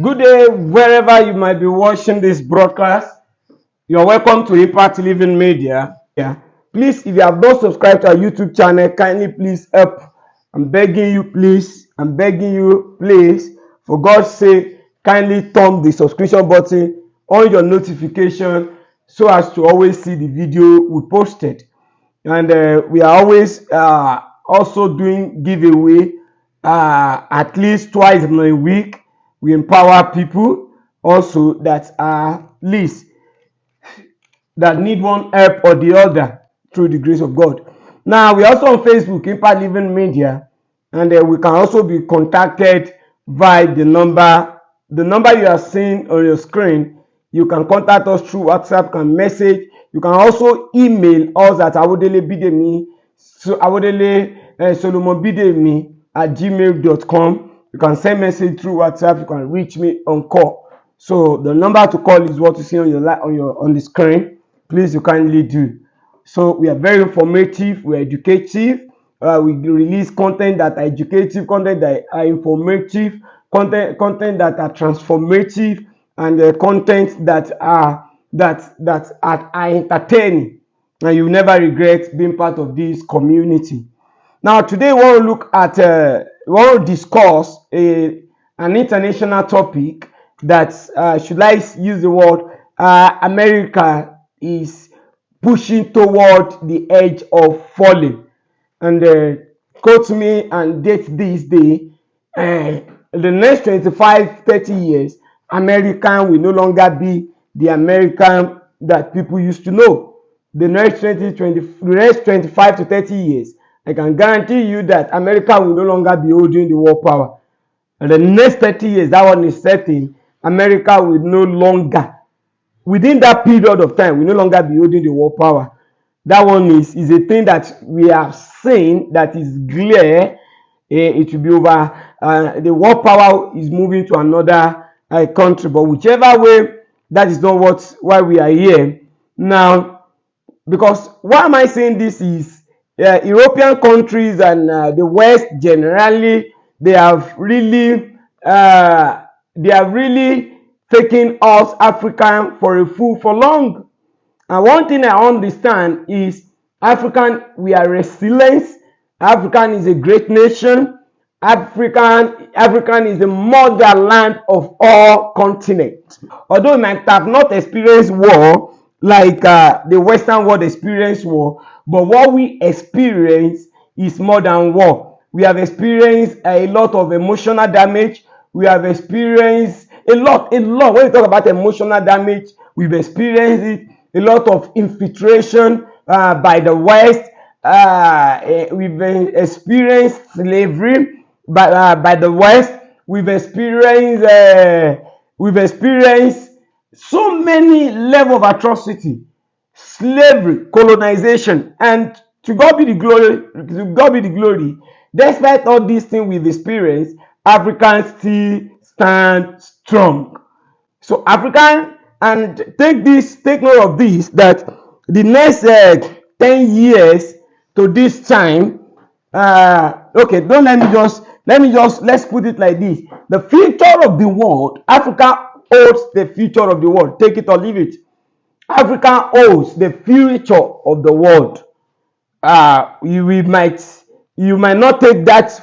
Good day, wherever you might be watching this broadcast. You're welcome to Impact Living Media. Please, if you have not subscribed to our YouTube channel, kindly please help. I'm begging you, please. For God's sake, kindly thumb the subscription button on your notification so as to always see the video we posted. And we are always also doing giveaway at least twice in a week. We empower people also that are least that need one help or the other through the grace of God. Now we're also on Facebook, Impact Living Media, and we can also be contacted via the number you are seeing on your screen. You can contact us through WhatsApp, can message. You can also email us at awodelebidemi solomonbidemi@gmail.com. You can send message through WhatsApp. You can reach me on call. So the number to call is what you see on the screen. Please, you kindly do. So we are very informative. We are educative. We release content that are educative, content that are informative, content that are transformative, and content that are entertaining. And you never regret being part of this community. Now, today we want to discuss an international topic that should I use the word America is pushing toward the edge of falling. And quote me and date this day, the next 25-30 years, American will no longer be the American that people used to know. The next 25 to 30 years, I can guarantee you that America will no longer be holding the world power. And the next 30 years, that one is certain, America will no longer, within that period of time, will no longer be holding the world power. That one is a thing that we have seen that is clear. It will be over. The world power is moving to another country, but whichever way, that is not why we are here now. Because why am I saying this is European countries and the West generally, they have really taken us African for a fool for long. And one thing I understand is we are resilient. African is a great nation. African is the motherland of all continents. Although we might have not experienced war like the Western world experienced war, but what we experience is more than war. We have experienced a lot of emotional damage. We have experienced a lot. When you talk about emotional damage, we've experienced it. A lot of infiltration by the West. We've experienced slavery by the West. We've experienced so many level of atrocity, slavery, colonization, and to God be the glory. Despite all these things we've experienced, Africans still stand strong. So African, and take note of this, that the next 10 years to this time, okay, let's put it like this. The future of the world, Africa holds the future of the world. Take it or leave it. Africa holds the future of the world. You might not take that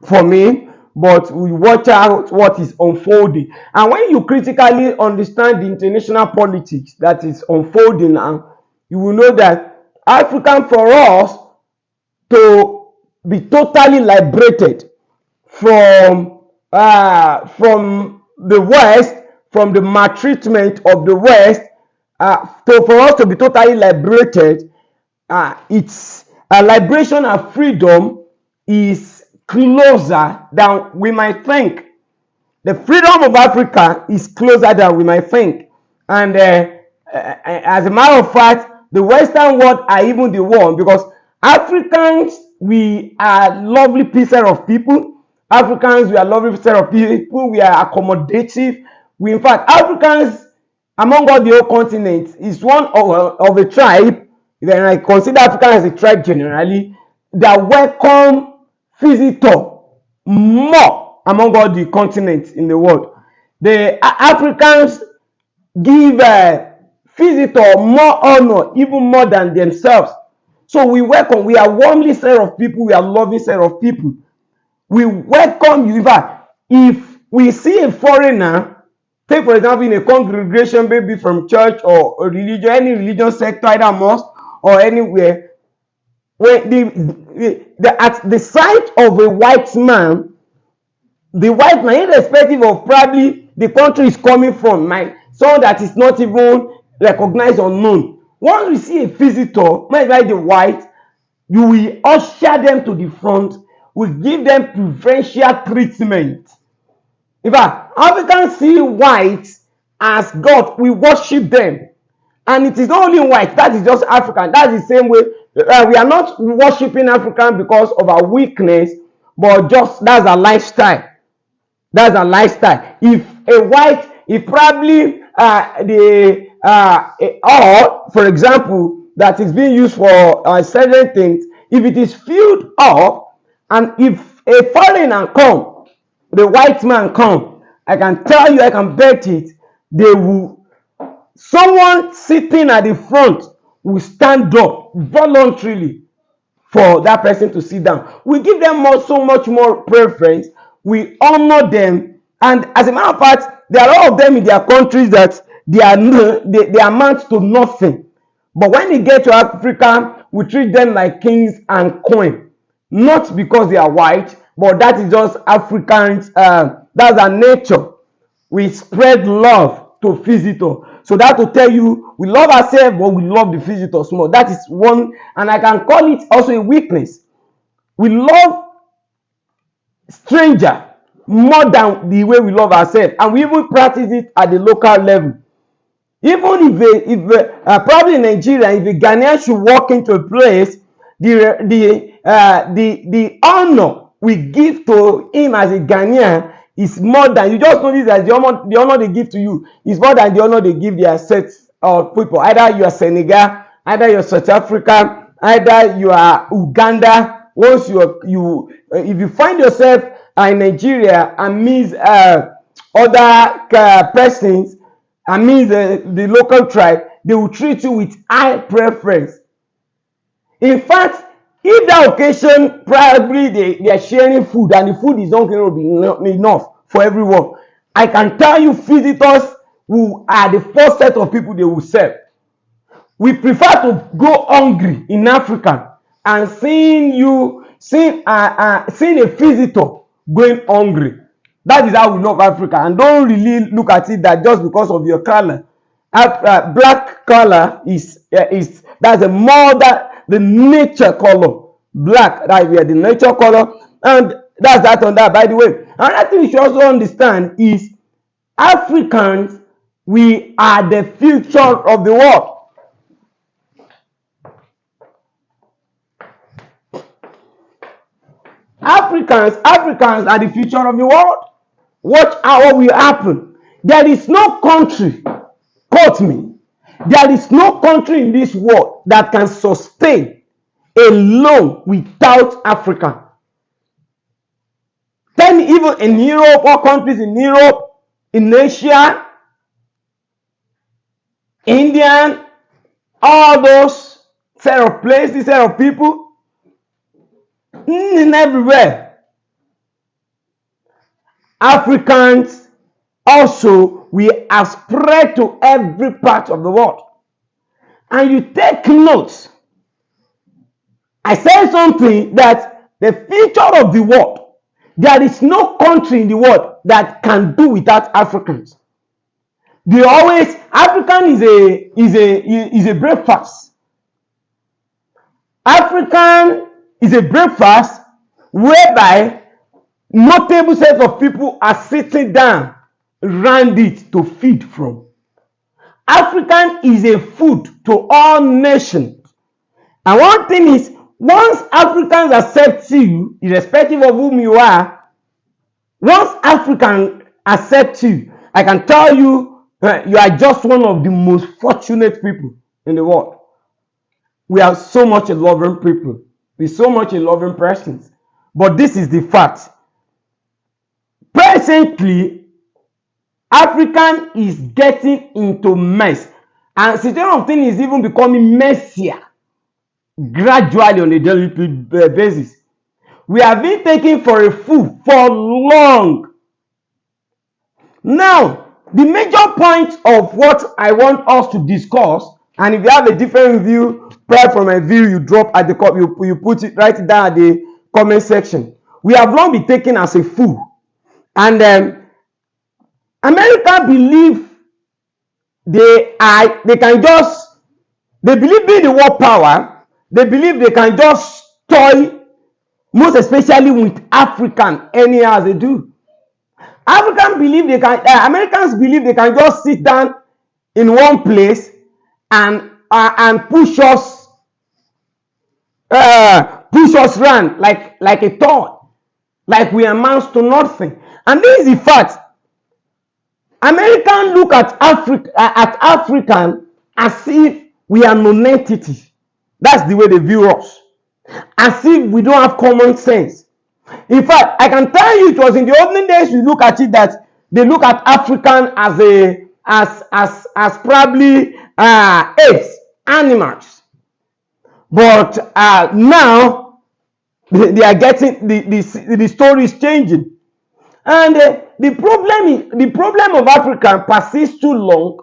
for me, but we watch out what is unfolding. And when you critically understand the international politics that is unfolding now, you will know that African, for us to be totally liberated from the West, from the maltreatment of the West, for us to be totally liberated, it's a liberation and freedom is closer than we might think. The freedom of Africa is closer than we might think. And as a matter of fact, the Western world are even the one, because Africans, we are lovely pieces of people. Africans, we are lovely pieces of people. We are accommodative. In fact, Africans, among all the whole continent, is one of a tribe. Then I consider Africa as a tribe generally that welcome visitor more among all the continents in the world. Africans give visitor more honor, even more than themselves. So we welcome, we are warmly set of people, we are loving set of people. We welcome you. In fact, if we see a foreigner, take for example in a congregation, maybe from church or a religion, any religious sector, either mosque or anywhere, when at the sight of a white man, irrespective of probably the country is coming from, someone that is not even recognized or known, once you see a visitor, like the white, you will usher them to the front, will give them preferential treatment. In fact, Africans see white as God. We worship them. And it is not only white, that is just African. That's the same way. We are not worshiping African because of our weakness, but just that's a lifestyle. That's a lifestyle. If a white, if probably or for example, that is being used for certain things, if it is filled up, and if a foreigner come, the white man come, I can tell you, I can bet it, they will, someone sitting at the front will stand up voluntarily for that person to sit down. We give them so much more preference. We honor them, and as a matter of fact, there are all of them in their countries that they amount to nothing. But when they get to Africa, we treat them like kings and queens, not because they are white, but that is just Africans. That's our nature. We spread love to visitors. So that will tell you we love ourselves, but we love the visitors more. That is one, and I can call it also a weakness. We love stranger more than the way we love ourselves, and we even practice it at the local level. Even if probably in Nigeria, if a Ghanaian should walk into a place, the honor we give to him as a Ghanaian is more than, you just notice that the honor they give to you is more than the honor they give their sets of people. Either you are Senegal, either you are South Africa, either you are Uganda. Once if you find yourself in Nigeria and meet other persons, the local tribe, they will treat you with high preference. In fact, if that occasion probably they are sharing food and the food is not going to be enough for everyone, I can tell you visitors who are the first set of people they will serve. We prefer to go hungry in Africa and seeing a visitor going hungry. That is how we love Africa. And don't really look at it that just because of your color. Black color is that's a more that the nature color. Black, that we are the nature color, and that's that on that. By the way, another thing you should also understand is Africans, we are the future of the world. Africans are the future of the world. Watch out what will happen. There is no country, quote me, there is no country in this world that can sustain alone without Africa. Then even in Europe, all countries in Europe, in Asia, Indian, all those set of places, set of people, in everywhere. Africans also, we are spread to every part of the world. And you take note, I said something that the future of the world, there is no country in the world that can do without Africans. They always, African is a breakfast. African is a breakfast whereby notable sets of people are sitting down around it to feed from. African is a food to all nations. And one thing is, once Africans accept you, irrespective of whom you are, once Africans accept you, I can tell you, you are just one of the most fortunate people in the world. We are so much a loving people. We're so much a loving persons. But this is the fact. Presently, African is getting into mess, and situation of things is even becoming messier gradually on a daily basis. We have been taken for a fool for long. Now, the major point of what I want us to discuss, and if you have a different view, prior from my view, you drop at the you put it right down at the comment section. We have long been taken as a fool, and America believe they believe being the world power. They believe they can just toy, most especially with African, anyhow as they do. Americans believe they can just sit down in one place and push us around like a toy, like we amount to nothing. And this is the fact. Americans look at African as if we are non-entity. That's the way they view us, as if we don't have common sense. In fact, I can tell you, it was in the olden days you look at it that they look at African as probably apes, animals. But now they are getting the story is changing, and the problem of Africa persists too long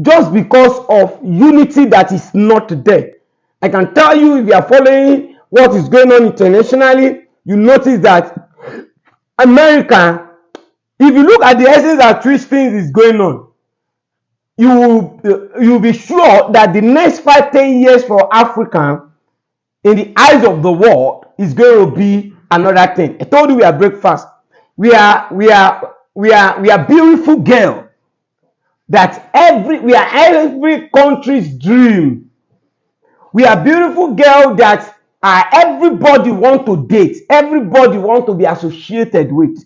just because of unity that is not there. I can tell you, if you are following what is going on internationally, you notice that America, if you look at the essence at which things is going on, you will be sure that the next 5-10 years for Africa in the eyes of the world is going to be another thing. I told you we are breakfast. We are beautiful girl that we are every country's dream. We are beautiful girl that everybody want to date, everybody want to be associated with.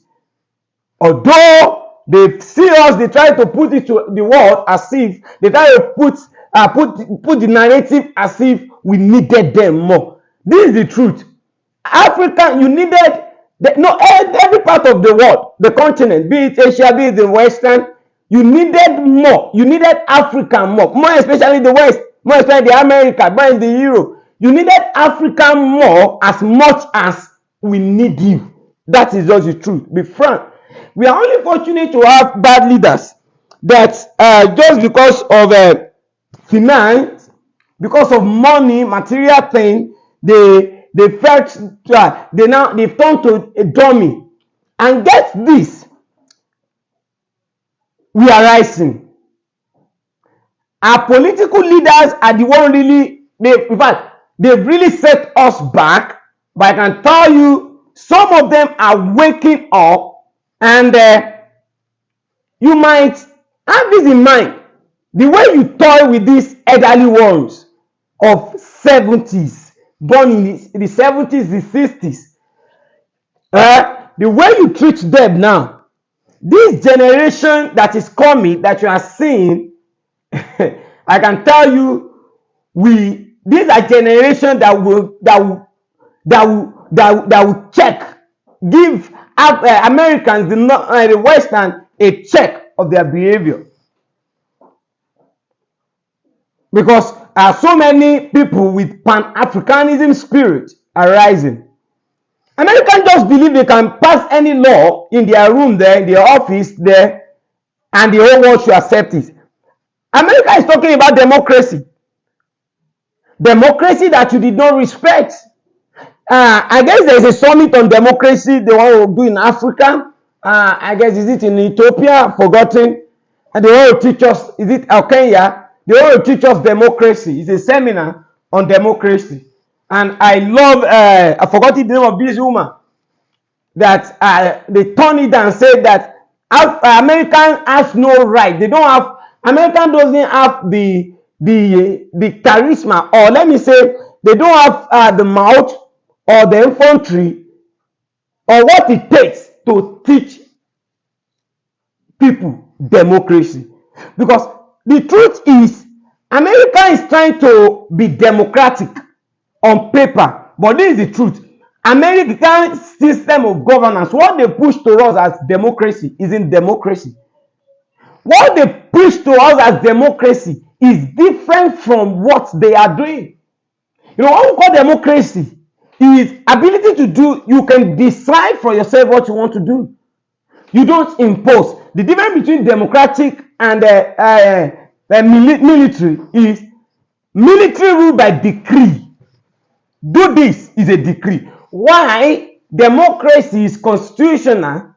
Although they see us, they try to put it to the world as if they try to put the narrative as if we needed them more. This is the truth. Africa, you needed every part of the world, the continent, be it Asia, be it the Western, you needed more. You needed Africa more especially the West, more especially the America, more in the Europe. You needed Africa more as much as we need you. That is just the truth. Be frank. We are only fortunate to have bad leaders that just because of finance, because of money, material thing, they felt they've turned to a dummy. And get this, we are rising. Our political leaders are the one really, in fact, they've really set us back. But I can tell you, some of them are waking up, and you might have this in mind. The way you toy with these elderly ones of 70s, born in the 70s, the 60s, the way you treat them now, this generation that is coming, that you are seeing, I can tell you, these are generation that will check, give Americans, the Western, a check of their behavior, because so many people with Pan-Africanism spirit are rising. Americans just believe they can pass any law in their room there, in their office there, and the whole world should accept it. America is talking about democracy. Democracy that you did not respect. I guess there is a summit on democracy they want to do in Africa. I guess, is it in Ethiopia? Forgotten. And they want to teach us, is it Kenya? They want to teach us democracy. It's a seminar on democracy. And I love, I forgot the name of this woman, that they turned it and said that American has no right. They don't have, American doesn't have the charisma, or let me say, they don't have the mouth or the infantry or what it takes to teach people democracy. Because the truth is, America is trying to be democratic on paper, but this is the truth. American system of governance, what they push to us as democracy, isn't democracy. What they preach to us as democracy is different from what they are doing. You know, what we call democracy is ability to do, you can decide for yourself what you want to do. You don't impose. The difference between democratic and military is military rule by decree. Do this is a decree. Why democracy is constitutional?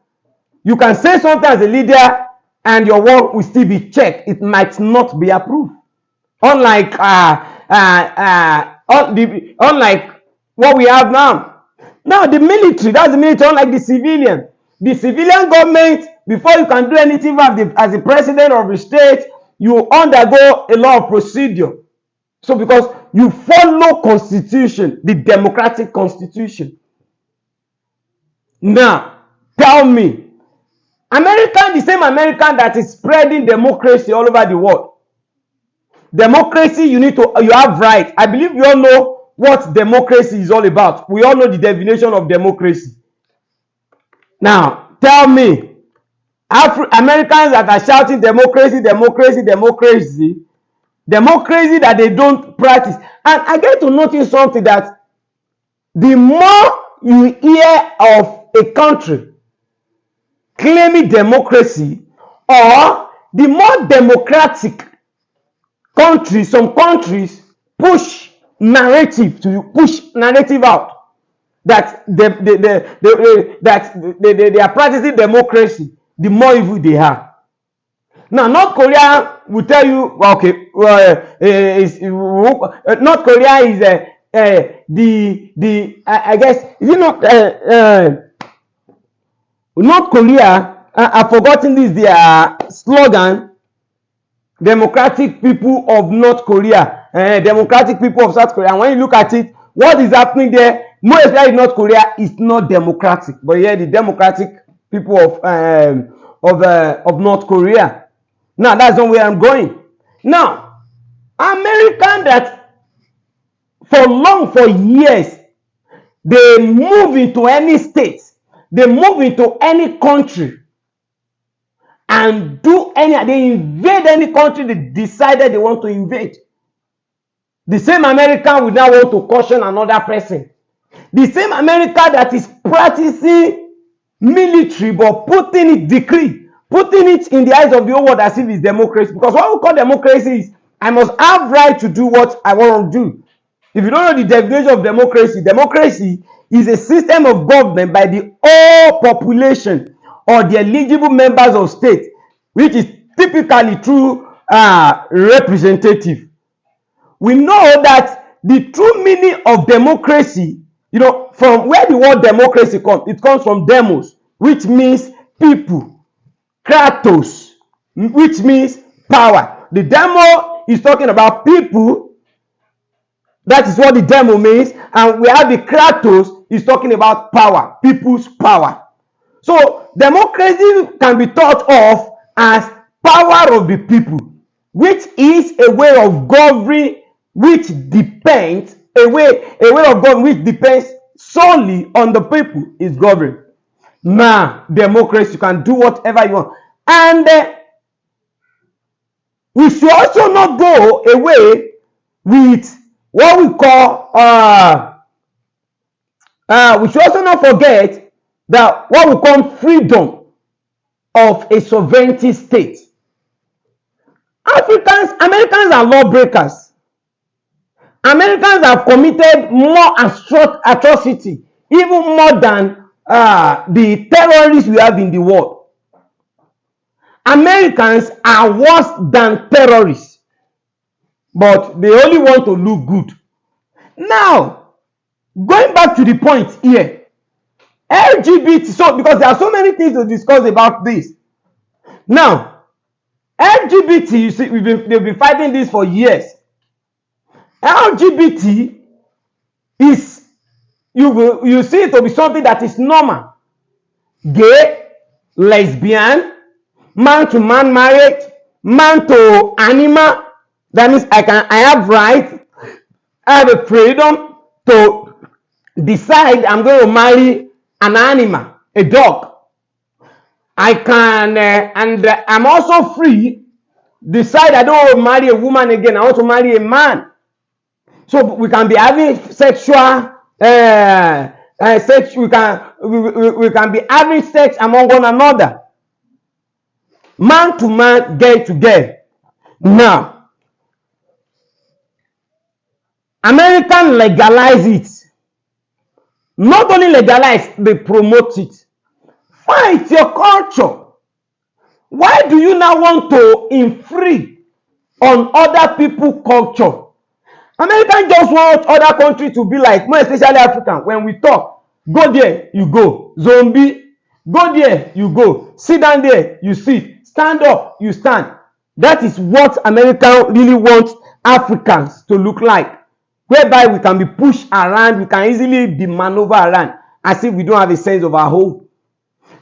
You can say something as a leader and your work will still be checked. It might not be approved. Unlike unlike what we have now. Now the military, that's the military, unlike the civilian. The civilian government, before you can do anything as the president of the state, you undergo a lot of procedure. So because you follow constitution, the democratic constitution. Now, tell me, American, the same American that is spreading democracy all over the world. Democracy, you have rights. I believe you all know what democracy is all about. We all know the definition of democracy. Now, tell me, Americans that are shouting democracy, democracy, democracy, democracy that they don't practice. And I get to notice something, that the more you hear of a country claiming democracy, or the more democratic countries, some countries push narrative out that they are practicing democracy, the more evil they are. Now, North Korea will tell you, okay, North Korea is I guess, you know, North Korea, I've forgotten this, their slogan, democratic people of North Korea, democratic people of South Korea. And when you look at it, what is happening there, most especially in North Korea, is not democratic. But yeah, the democratic people of North Korea. Now, that's not where I'm going. Now, American that for years, they move into any state, they move into any country and they invade any country they decided they want to invade. The same American will now want to caution another person. The same America that is practicing military but putting it decree, putting it in the eyes of the whole world as if it's democracy. Because what we call democracy is, I must have right to do what I want to do. If you don't know the definition of democracy, democracy is a system of government by the whole population or the eligible members of state, which is typically through representative. We know that the true meaning of democracy, you know, from where the word democracy comes, it comes from demos, which means people, kratos, which means power. The demo is talking about people. That is what the demo means. And we have the kratos is talking about power, people's power. So democracy can be thought of as power of the people, which is a way of governing which depends, a way of governing which depends solely on the people is governed. Now, democracy, you can do whatever you want. And we should also not go away with what we call, we should also not forget that what we call freedom of a sovereignty state. Americans are lawbreakers. Americans have committed more atrocity, even more than the terrorists we have in the world. Americans are worse than terrorists, but they only want to look good. Now, going back to the point here, LGBT, so because there are so many things to discuss about this. Now, LGBT, you see, they've been fighting this for years. LGBT is, you see it to be something that is normal. Gay, lesbian, man to man marriage, man to animal. That means I have right, I have a freedom to decide I'm going to marry an animal, a dog. I can, and I'm also free, decide I don't want to marry a woman again, I want to marry a man. So we can be having sexual, sex, we can be having sex among one another. Man to man, girl to girl. Now, American legalize it. Not only legalize, they promote it. Why? It's your culture. Why do you now want to infringe on other people's culture? Americans just want other countries to be like, more especially African. When we talk, go there, you go. Zombie, go there, you go. Sit down there, you sit. Stand up, you stand. That is what Americans really want Africans to look like. Whereby we can be pushed around, we can easily be maneuvered around as if we don't have a sense of our home.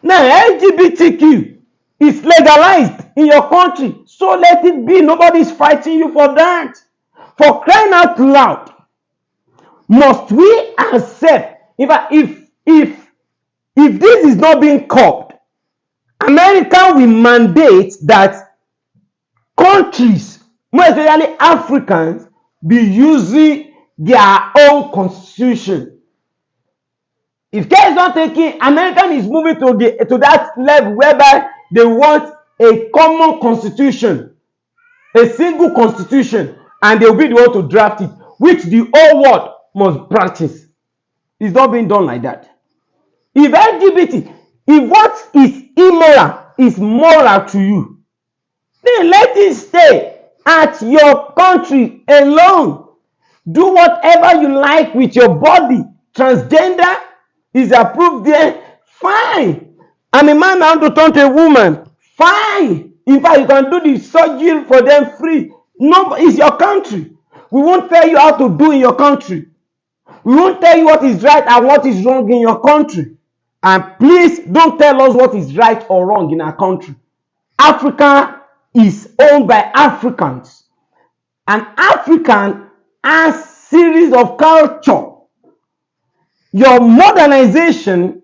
Now, LGBTQ is legalized in your country, so let it be. Nobody is fighting you for that. For crying out loud, must we accept, if this is not being curbed, America will mandate that countries, more especially Africans, be using their own constitution. If care is not taken, American is moving to that level whereby they want a common constitution, a single constitution, and they will be the one to draft it, which the whole world must practice. It's not being done like that. If LGBT, if what is immoral is moral to you, then let it stay at your country alone. Do whatever you like with your body. Transgender is approved there, fine. I'm a man, I want to turn to a woman, fine. In fact, you can do the surgery for them free. No, it's your country. We won't tell you how to do in your country. We won't tell you what is right and what is wrong in your country. And please don't tell us what is right or wrong in our country. Africa is owned by Africans. And African has series of culture. Your modernization,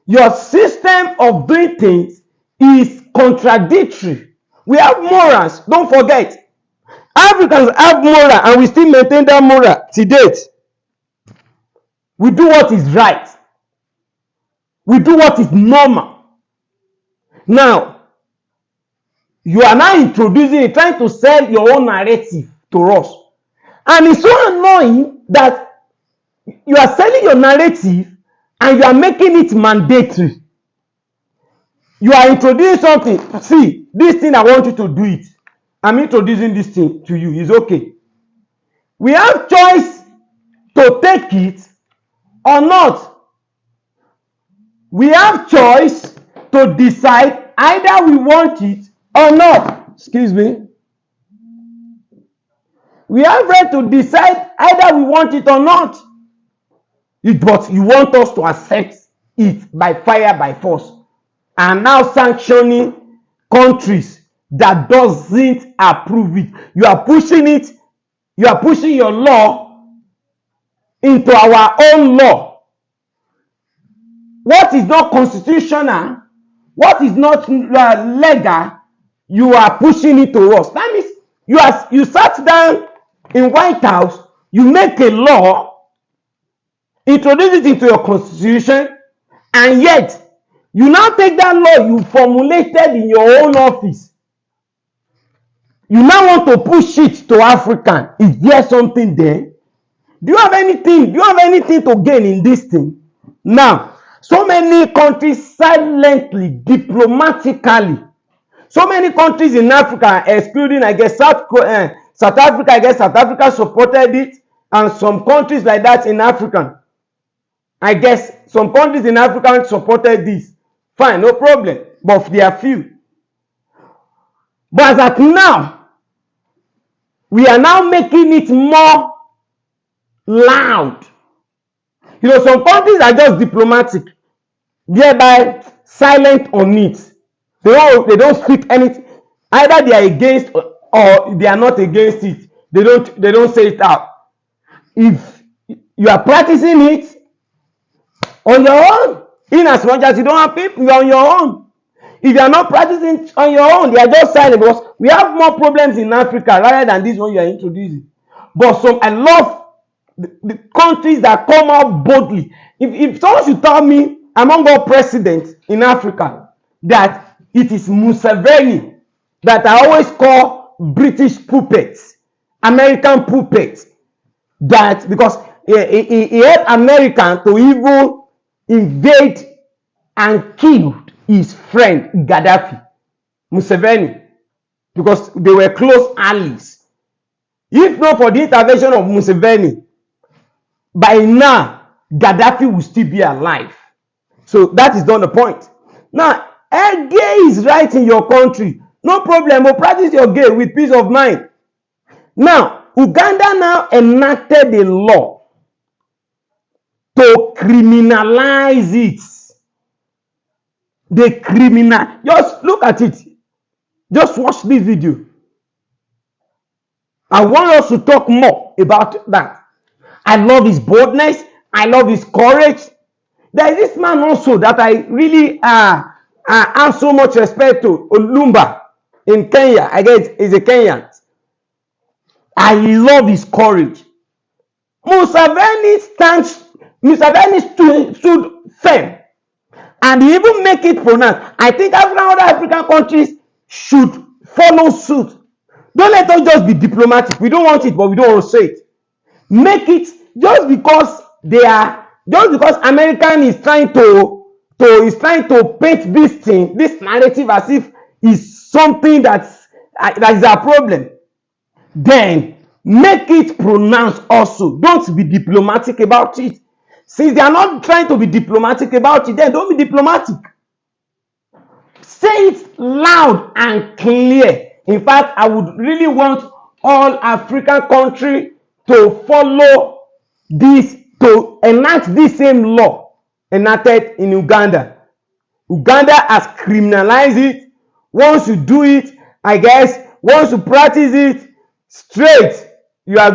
your system of doing things is contradictory. We have morals. Don't forget. Africans have moral and we still maintain that moral to date. We do what is right. We do what is normal. Now, you are now introducing it, trying to sell your own narrative to us. And it's so annoying that you are selling your narrative and you are making it mandatory. You are introducing something. See, this thing, I want you to do it. I'm introducing this thing to you. It's okay. We have choice to take it or not. We have choice to decide either we want it or not. Excuse me. We have right to decide either we want it or not. But you want us to accept it by fire, by force. And now sanctioning countries that doesn't approve it. You are pushing it. You are pushing your law into our own law. What is not constitutional, what is not legal, you are pushing it to us. That means you sat down in White House, you make a law, introduce it into your constitution, and yet you now take that law you formulated in your own office. You now want to push it to African. Is there something there? Do you have anything? Do you have anything to gain in this thing? Now, so many countries silently, diplomatically, so many countries in Africa, excluding, I guess, South Africa, I guess South Africa supported it, and some countries like that in Africa. I guess some countries in Africa supported this. Fine, no problem. But there are few. But as at now, we are now making it more loud. You know, some countries are just diplomatic, thereby silent on it. They don't speak anything. Either they are against or they are not against it. They don't say it out. If you are practicing it on your own, in as much as you don't have people, you are on your own. If you are not practicing on your own, they are just silent, because we have more problems in Africa rather than this one you are introducing. But I love the countries that come out boldly. If someone should tell me among all presidents in Africa that it is Museveni that I always call British puppets, American puppets, that because he helped America to even invade and kill his friend Gaddafi, Museveni, because they were close allies. If not for the intervention of Museveni, by now Gaddafi will still be alive. So that is not the point. Now, gay is right in your country, no problem. Practice your gay with peace of mind. Now, Uganda now enacted a law to criminalize it. They criminal. Just look at it. Just watch this video. I want us to talk more about that. I love his boldness. I love his courage. There is this man also that I really have so much respect to, Olumba in Kenya. I guess he's a Kenyan. I love his courage. Museveni stood firm, and he even make it pronounced. I think other African countries should follow suit. Don't let us just be diplomatic. We don't want it, but we don't want to say it. Make it just because American is trying to paint this narrative as if it's something that is a problem. Then make it pronounced also. Don't be diplomatic about it. Since they are not trying to be diplomatic about it, then don't be diplomatic. Say it loud and clear. In fact, I would really want all African countries to follow this, to enact this same law enacted in Uganda. Uganda has criminalized it. Once you do it, I guess, once you practice it straight, you'll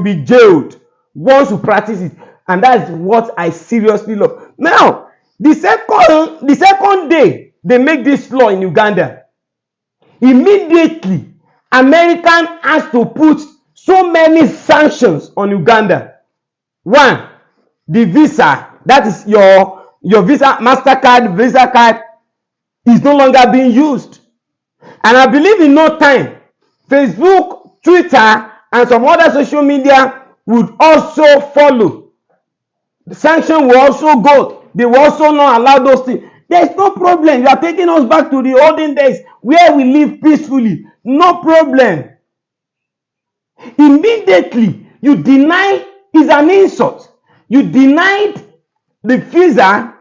be jailed once you practice it. And that's what I seriously love. Now, the second day they make this law in Uganda, immediately American has to put so many sanctions on Uganda. One, the visa, that is your Visa, MasterCard, Visa card is no longer being used. And I believe in no time, Facebook, Twitter, and some other social media would also follow. The sanction will also go. They will also not allow those things. There is no problem. You are taking us back to the olden days where we live peacefully. No problem. Immediately, you deny is an insult. You denied the visa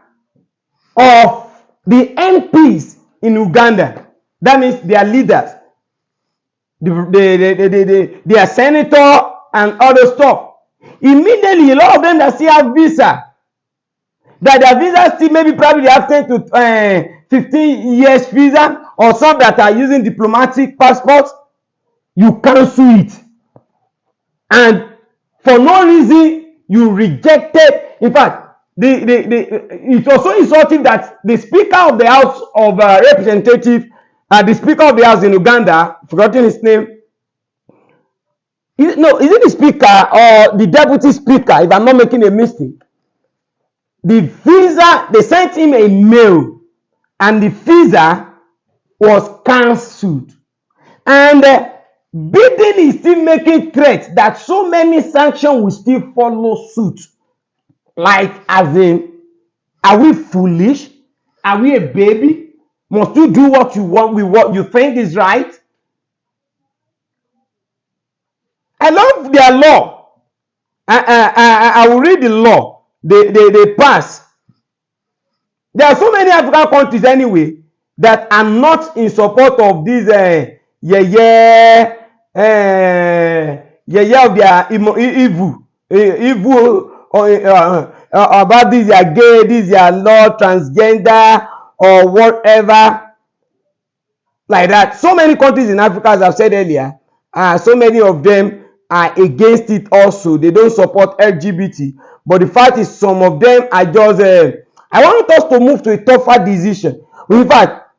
of the MPs in Uganda. That means their leaders, their senator and other stuff. Immediately, a lot of them that still have visa, that their visa still maybe probably they have 10 to 15 years visa, or some that are using diplomatic passports, you cancel it. And for no reason, you rejected. In fact, it's also insulting that the Speaker of the House of Representatives, the Speaker of the House in Uganda, forgotten his name. Is it the Speaker or the Deputy Speaker, if I'm not making a mistake? The visa, they sent him a mail, and the visa was cancelled. And Biden is still making threats that so many sanctions will still follow suit. Like, as in, are we foolish? Are we a baby? Must you do what you want with what you think is right? I love their law. I will read the law they pass. There are so many African countries anyway that are not in support of this of their evil about this they are gay, this they are law, transgender, or whatever like that. So many countries in Africa, as I've said earlier, so many of them are against it also. They don't support LGBT. But the fact is, some of them are just I want us to move to a tougher decision. In fact,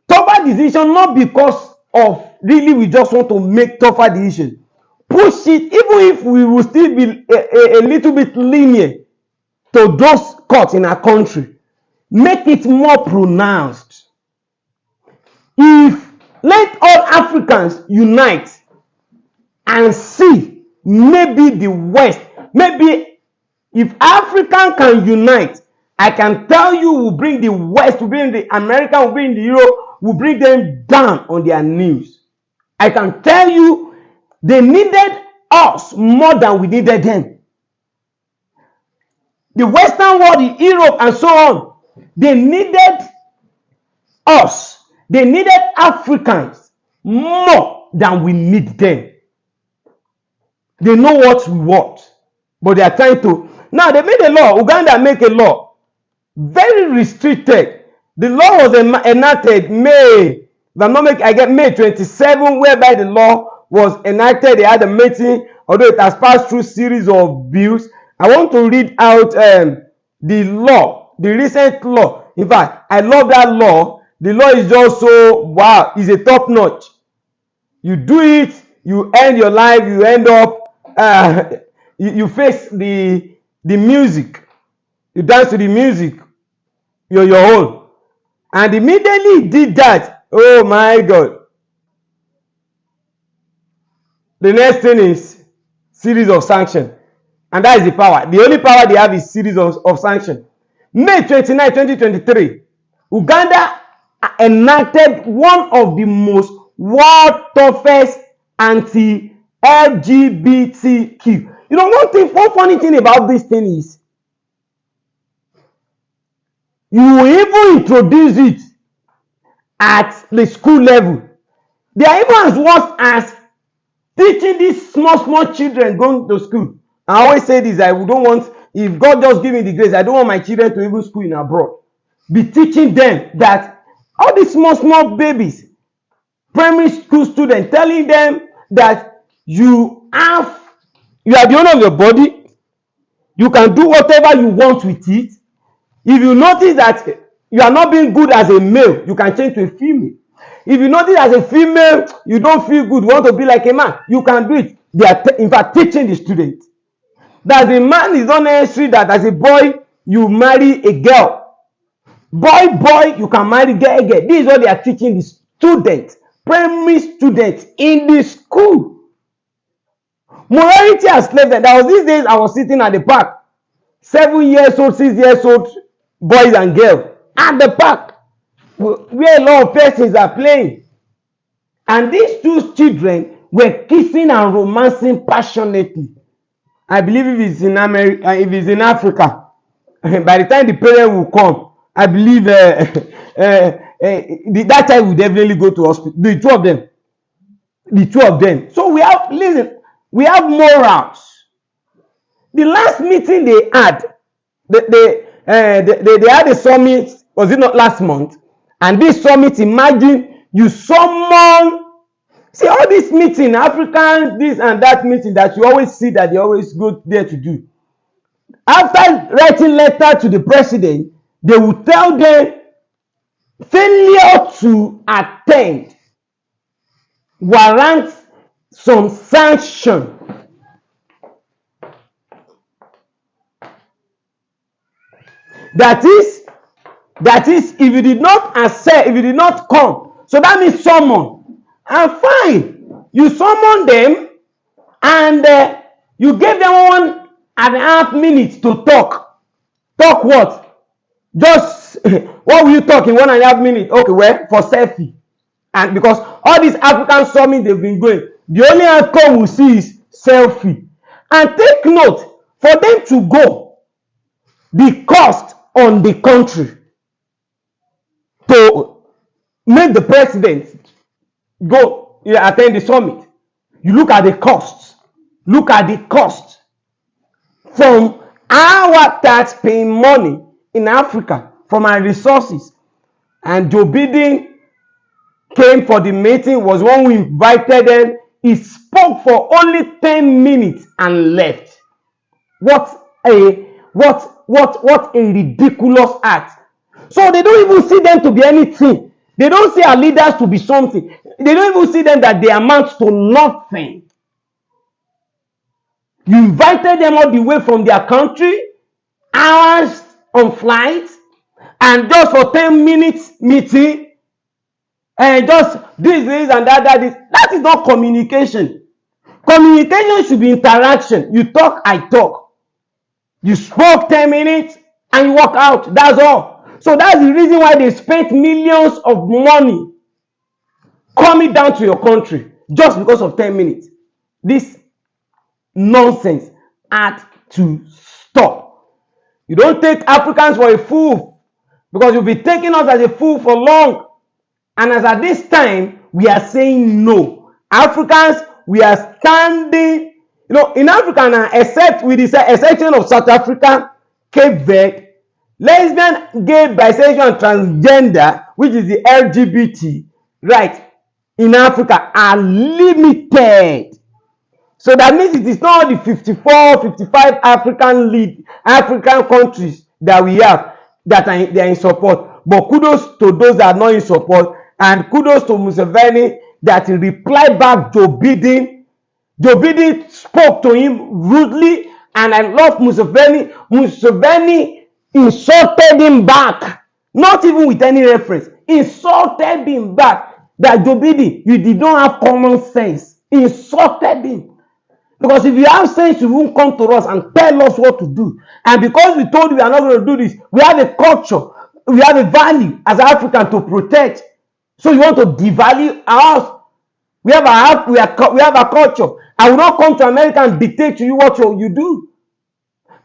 tougher decision not because of really we just want to make tougher decisions. Push it, even if we will still be a little bit lenient to those courts in our country. Make it more pronounced. If let all Africans unite and see maybe the West, maybe if African can unite, I can tell you we'll bring the West, we'll bring the American, we'll bring the Europe, we'll bring them down on their knees. I can tell you they needed us more than we needed them. The Western world, the Europe and so on, they needed us. They needed Africans more than we need them. They know what we want, but they are trying to. Now they made a law. Uganda make a law, very restricted. The law was enacted May 27, whereby the law was enacted. They had a meeting, although it has passed through series of bills. I want to read out the law, the recent law. In fact, I love that law. The law is just so wow, it's a top notch. You do it, you end your life, you end up you face the music, you dance to the music, you're your own. And immediately he did that. Oh my God. The next thing is series of sanction. And that is the power. The only power they have is series of sanction. May 29, 2023, Uganda enacted one of the most world toughest anti-LGBTQ. You know, one funny thing about this thing is, you even introduce it at the school level. They are even as worse as teaching these small children going to school. I always say this, I don't want, if God just give me the grace, I don't want my children to even school in abroad. Be teaching them that all these small babies, primary school students, telling them that you are the owner of your body, you can do whatever you want with it. If you notice that you are not being good as a male, you can change to a female. If you notice as a female, you don't feel good, you want to be like a man, you can do it. They are in fact teaching the students that the man is not necessary that as a boy you marry a girl. Boy, you can marry girl. This is what they are teaching the students, primary students in the school. Morality has left them. There was these days I was sitting at the park, 7 years old, 6 years old boys and girls at the park where a lot of persons are playing, and these two children were kissing and romancing passionately. I believe if it's in America, if it's in Africa, by the time the parent will come, I believe that child will definitely go to hospital. The two of them. So we have morals. The last meeting they had, they had a summit. Was it not last month? And this summit, imagine you summon. See all this meeting, Africans, this and that meeting that you always see that they always go there to do. After writing letter to the president, they will tell them failure to attend warrants some sanction. That is, if you did not accept, if you did not come, so that means summon. And fine, you summon them and you gave them 1.5 minutes to talk. Talk what? Just what will you talk in 1.5 minutes? Okay, well, for selfie. And because all these African summits they've been going, the only outcome we see is selfie. And take note, for them to go, the cost on the country to make the president go attend the summit. You look at the costs. Look at the cost from our tax-paying money in Africa, from our resources. And Joe Biden came for the meeting, was one who invited them. He spoke for only 10 minutes and left. What what a ridiculous act. So they don't even see them to be anything. They don't see our leaders to be something. They don't even see them that they amount to nothing. You invited them all the way from their country, hours on flight, and just for 10 minutes meeting, and just this and that. That is not communication. Communication should be interaction. You talk, I talk. You spoke 10 minutes and you walk out. That's all. So that's the reason why they spent millions of money coming down to your country just because of 10 minutes. This nonsense had to stop. You don't take Africans for a fool, because you'll be taking us as a fool for long. And as at this time, we are saying no. Africans, we are standing, in Africa now, except with the exception of South Africa, Cape Verde, lesbian, gay, bisexual, and transgender, which is the LGBT, right, in Africa are limited. So that means it is not the 54, 55 African countries that we have that they are in support. But kudos to those that are not in support, and kudos to Museveni that he replied back Joe Biden. Joe Biden spoke to him rudely, and I love Museveni. Museveni insulted him back, not even with any reference. Insulted him back that Joe Biden, you did not have common sense. Insulted him. Because if you have sense, you won't come to us and tell us what to do. And because we told you we are not going to do this, we have a culture, we have a value as African to protect. So you want to devalue us? We have a culture. I will not come to America and dictate to you what you do.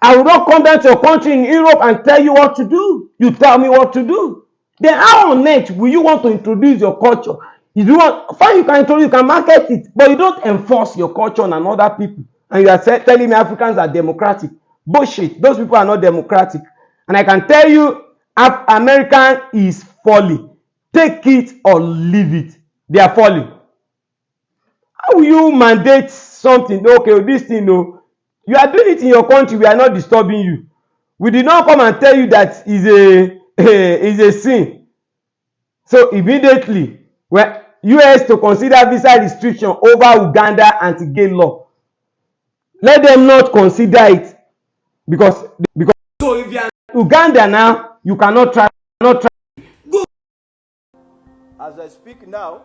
I will not come down to your country in Europe and tell you what to do. You tell me what to do. Then how on earth will you want to introduce your culture? If you want, fine, you can introduce, you can market it, but you don't enforce your culture on other people. And you are telling me Africans are democratic. Bullshit. Those people are not democratic. And I can tell you, American is falling. Take it or leave it. They are falling. How will you mandate something? Okay, this thing, no. You are doing it in your country. We are not disturbing you. We did not come and tell you that is a sin. So immediately, well, US to consider visa restriction over Uganda anti-gay law. Let them not consider it, because so if you are in Uganda now, you cannot try. Go. As I speak now,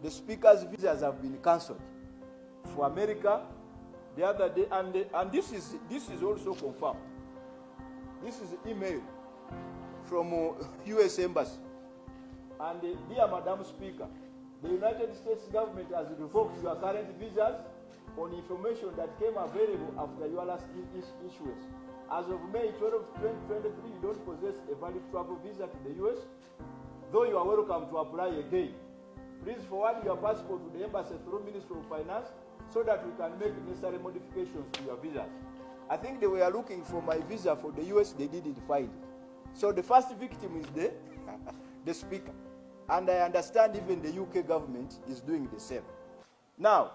the speaker's visas have been cancelled for America the other day, and this is also confirmed. This is email from US Embassy. And dear Madam Speaker, the United States government has revoked your current visas on information that came available after your last issuance. As of May 12, 2023, you don't possess a valid travel visa to the US, though you are welcome to apply again. Please forward your passport to the embassy through Ministry of Finance so that we can make necessary modifications to your visas. I think they were looking for my visa for the US, they didn't find it. So the first victim is the speaker. And I understand even the UK government is doing the same. Now,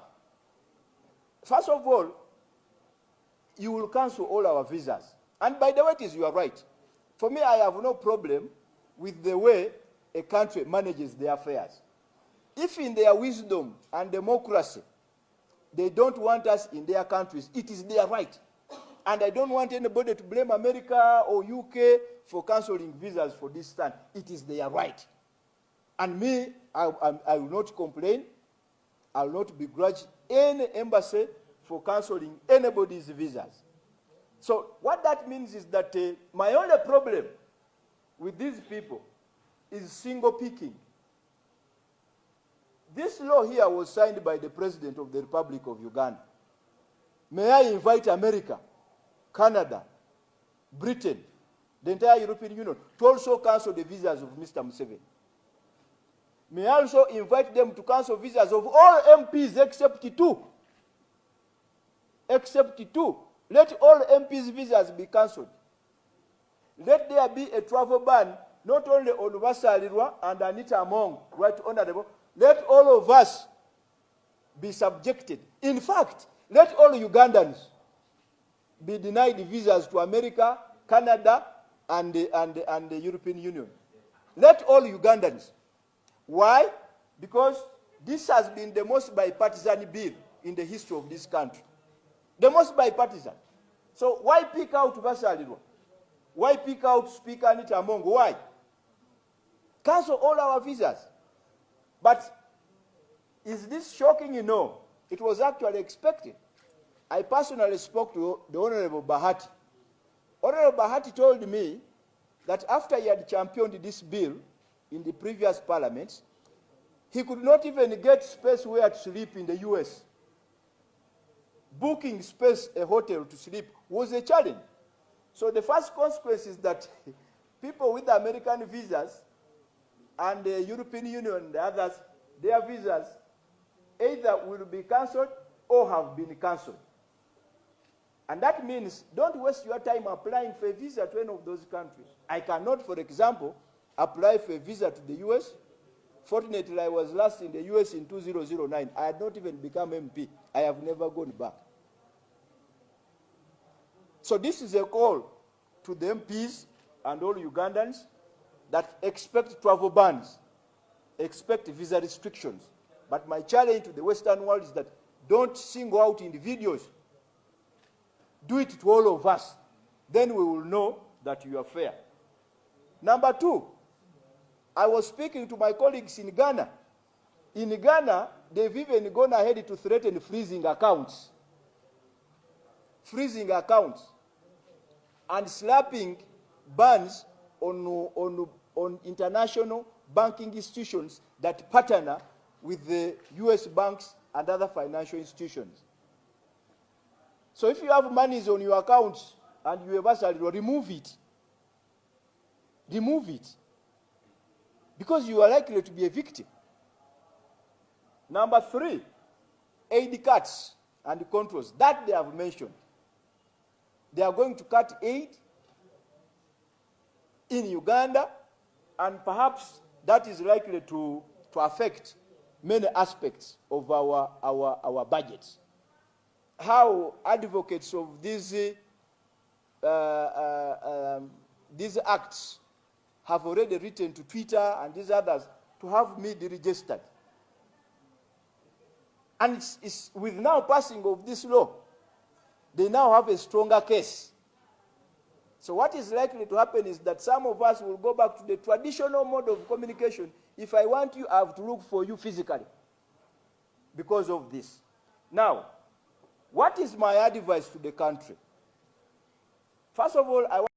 first of all, you will cancel all our visas. And by the way, you are right. For me, I have no problem with the way a country manages their affairs. If in their wisdom and democracy, they don't want us in their countries, it is their right. And I don't want anybody to blame America or UK for cancelling visas for this time. It is their right. And me, I will not complain. I will not begrudge any embassy for cancelling anybody's visas. So what that means is that my only problem with these people is single picking. This law here was signed by the President of the Republic of Uganda. May I invite America, Canada, Britain, the entire European Union to also cancel the visas of Mr. Museveni. May I also invite them to cancel visas of all MPs except two. Except two. Let all MPs' visas be cancelled. Let there be a travel ban, not only on Vasalirwa and Anita Among, right honorable. Let all of us be subjected. In fact, let all Ugandans be denied visas to America, Canada, and the European Union. Let all Ugandans. Why? Because this has been the most bipartisan bill in the history of this country. The most bipartisan. So why pick out Basalirwa? Why pick out Speaker Anita Amongo? Why? Cancel all our visas. But is this shocking? No. It was actually expected. I personally spoke to the Honorable Bahati. Honorable Bahati told me that after he had championed this bill in the previous parliament, he could not even get space where to sleep in the US. Booking space, a hotel to sleep, was a challenge. So the first consequence is that people with American visas and the European Union and the others, their visas either will be cancelled or have been cancelled. And that means don't waste your time applying for a visa to any of those countries. I cannot, for example, apply for a visa to the US. Fortunately, I was last in the US in 2009. I had not even become MP. I have never gone back. So this is a call to the MPs and all Ugandans that expect travel bans, expect visa restrictions. But my challenge to the Western world is that don't single out individuals. Do it to all of us. Then we will know that you are fair. Number two, I was speaking to my colleagues in Ghana. In Ghana, they've even gone ahead to threaten freezing accounts. Freezing accounts. And slapping bans on international banking institutions that partner with the US banks and other financial institutions. So if you have monies on your account and you have a salary, remove it. Remove it. Because you are likely to be a victim. Number three, aid cuts and controls. That they have mentioned. They are going to cut aid in Uganda, and perhaps that is likely to affect many aspects of our budgets. How advocates of these acts have already written to Twitter and these others to have me deregistered. And it's with now passing of this law, they now have a stronger case. So what is likely to happen is that some of us will go back to the traditional mode of communication. If I want you, I have to look for you physically because of this. Now, what is my advice to the country? First of all, I want